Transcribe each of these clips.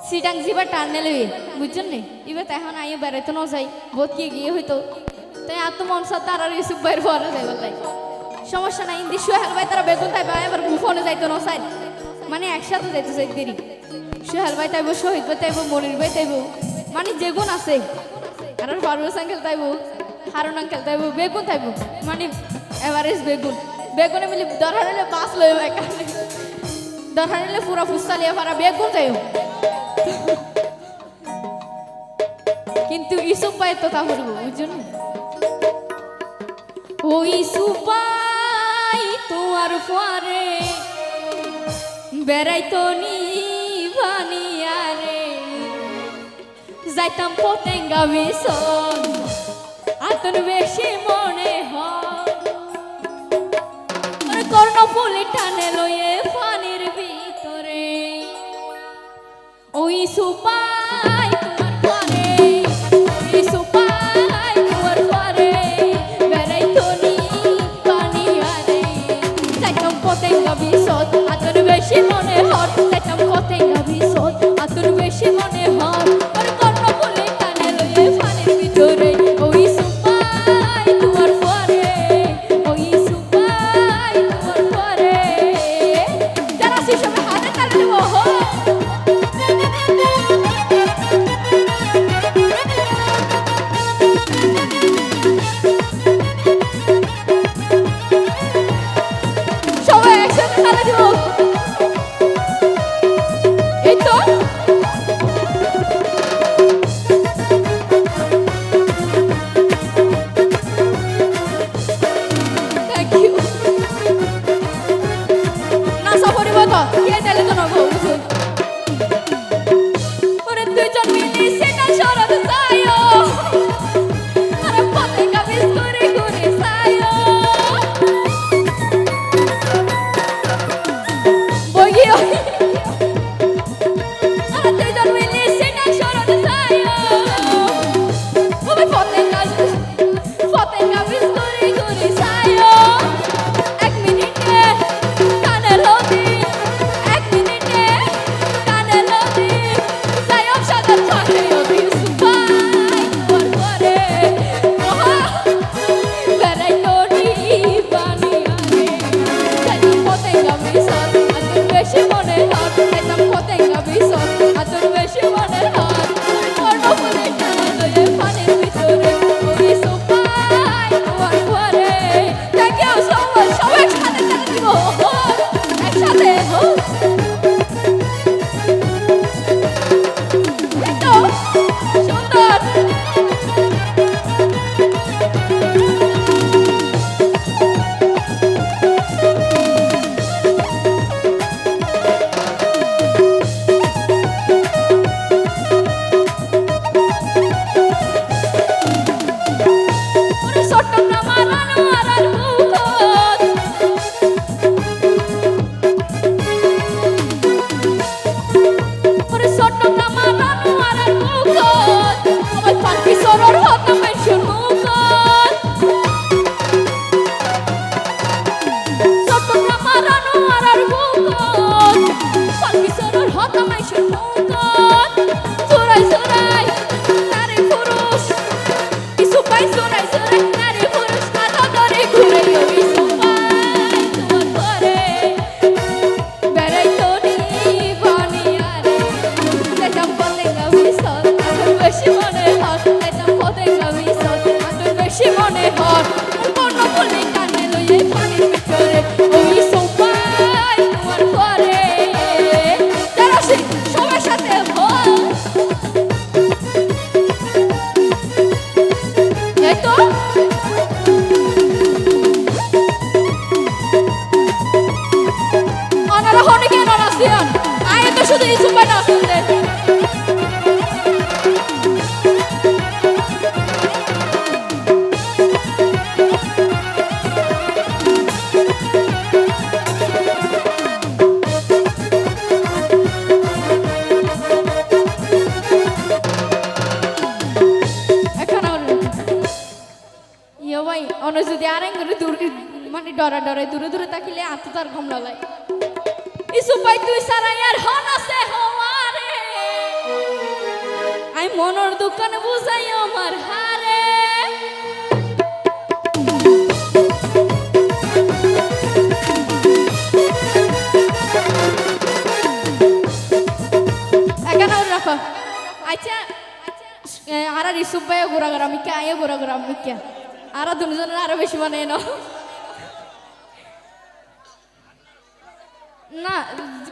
সিটাং জিবা টানে লই বুঝছেন নি ইবে তো এখন আইয়ে বেড়াইতে ন যাই বহুত গিয়ে হইতো তাই আর তো মন সাথে আর ইউসুফ ভাইয়ের পরে যাই বললাই সমস্যা নাই ইন্দি সোহেল ভাই তারা বেগুন তাই ভাই আবার ফোনে যাইতো ন সাইড মানে একসাথে যাইতো সাইড দেরি সোহেল ভাই তাইবো শহীদ ভাই তাইবো মনির ভাই তাইবো মানে যেগুন আছে আর পারভেজ আঙ্কেল তাইবো হারুন আঙ্কেল তাইবো বেগুন তাইবো মানে এভারেজ বেগুন বেগুনে মিলি দরকার হলে বাস লই একানে দরকার হলে পুরা ফুসতালিয়া পারা বেগুন যাইও কিন্তু ইসুফ ভাই তো তা করবো বুঝছেন ও ইসুফ ভাই তোমার পরে বেড়াইতো নি ভানিয়ারে যাইতাম পতেঙ্গা মিশন আতন বেশি মনে হয় কর্ণফুলি টানে লয়ে পানির ভিতরে ও ইসুফ ভাই তোমার পরে ইসুফ ভাই তোমার পরে বেড়াইতো নি ভানিয়ারে যাইতাম পতেঙ্গা মিশন আতন বেশি মনে হয় যাইতাম পতেঙ্গা মিশন আতন বেশি মনে হয় কর্ণফুলি টানে লয়ে পানির ভিতরে ও ইসুফ ভাই তোমার পরে ও ইসুফ ভাই তোমার পরে যারা শিশবে হাতে তালে দেব সবাই একসাথে তালে দেব এই তো থ্যাংক ইউ না সাপরিব তো কে তালে তো নব বুঝুন ওরে দুইজন মিলে সেটা শরৎ চাইও আরে পথে কাবিজ করে করে চাইও বইও আরে দুইজন মিলে সেটা শরৎ চাইও ওরে পথে কাবিজ করে করে চাইও এক মিনিটে কানে লদি এক মিনিটে কানে লদি চাইও সাদা থাকে ওদি সুপাই তোর করে বেড়াইতো নি বানিয়ারে যাইতাম পতেঙ্গা মিশন আতর বেশি মনে হয় যাইতাম পতেঙ্গা মিশন আতর বেশি মনে হয় কর্ণফুলি টানে লয়ে পানির ভিতরে ওই সুপাই তোমার ঘরে থ্যাংক ইউ সো মাচ সবাই একসাথে তালে দিব একসাথে এই তো সুন্দর ওরে চট্টগ্রাম আনোয়ারার বুকত ওরে চট্টগ্রাম আনোয়ারার বুকত আমার পাখি সরর হতো মেনশন মুকত চট্টগ্রাম আনোয়ারার বুকত পাখি সরর হতো মেনশন মুকত চোরাই চোরাই নারী পুরুষ ইসুফ ভাই চোরাই চোরাই নারী পুরুষ আলো করে ঘুরে ইসুফ ভাই তোমার ঘরে বেড়াইতো নি বানিয়ারে যাইতাম পতেঙ্গা মিশন আতর বেশি মনে হয় যাইতাম পতেঙ্গা মিশন আতর বেশি মনে হয় কর্ণফুলি টানে লইয়ে পানির ভিতরে ও ইসুফ ভাই তোমার ঘরে যারা সবার সাথে এই তো ওনারা হনে কেন নাচিয়ান আয় তো শুধু ইসুফ ভাই নাচুন দে অন্য যদি আরেন করে দূর মানে ডরা ডরে দূরে দূরে তাকিলে আত্ম তার ঘুম লাগায় ইসুফ ভাই তুই সারা ইয়ার হন আছে হওয়ারে আই মনের দোকান বুঝাই আমার হারে এখানে রাখো আচ্ছা আর রিসুব ভাই ঘোরাঘোরা মিকা আইয়ে ঘোরাঘোরা মিকা আর দুজনের আরো বেশি মানে না না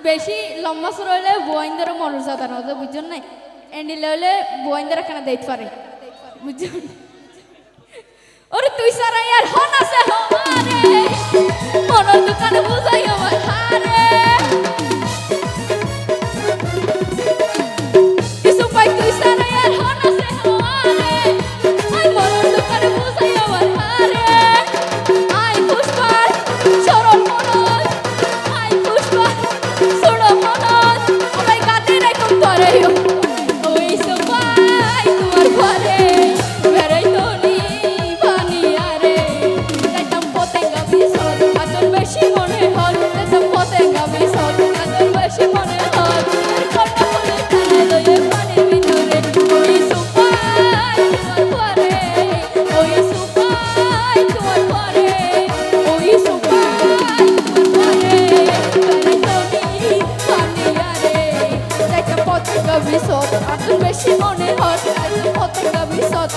বেশি লম্বা সুর হইলে বোয়াইন্দারও মর্যাদা না বুঝছেন নাই এন্ডিলে হইলে বোয়াইন্দারা কেন দেখতে পারে বুঝছেন ওরে তুই সারা ইয়ার হন আছে হমারে মনের দোকানে বুঝাই আমার হারে কিছু পাই তুই সারা ইয়ার হন আছে হমারে আই মনের দোকানে বুঝাই আমার হারে আই পুষ্পার সরল মনোজ আই পুষ্পার সরল মনোজ আমায় গাতে রাখুন করে ওই সবাই তোমার ঘরে বেড়াই তো নি বানিয়ারে যাইতাম পতেঙ্গা বিসর আদর বেশি মনে হল যাইতাম পতেঙ্গা বিসর আদর বেশি মনে হল কন্যা হলে কানে লয়ে পানির ভিতরে ওই সবাই তোমার ঘরে ওই সবাই তোমার ঘরে ওই সবাই তোমার ঘরে বেড়াই তো নি বানিয়ারে যাইতাম পতেঙ্গা বিসর আদর বেশি মনে হল যাইতাম পতেঙ্গা বিসর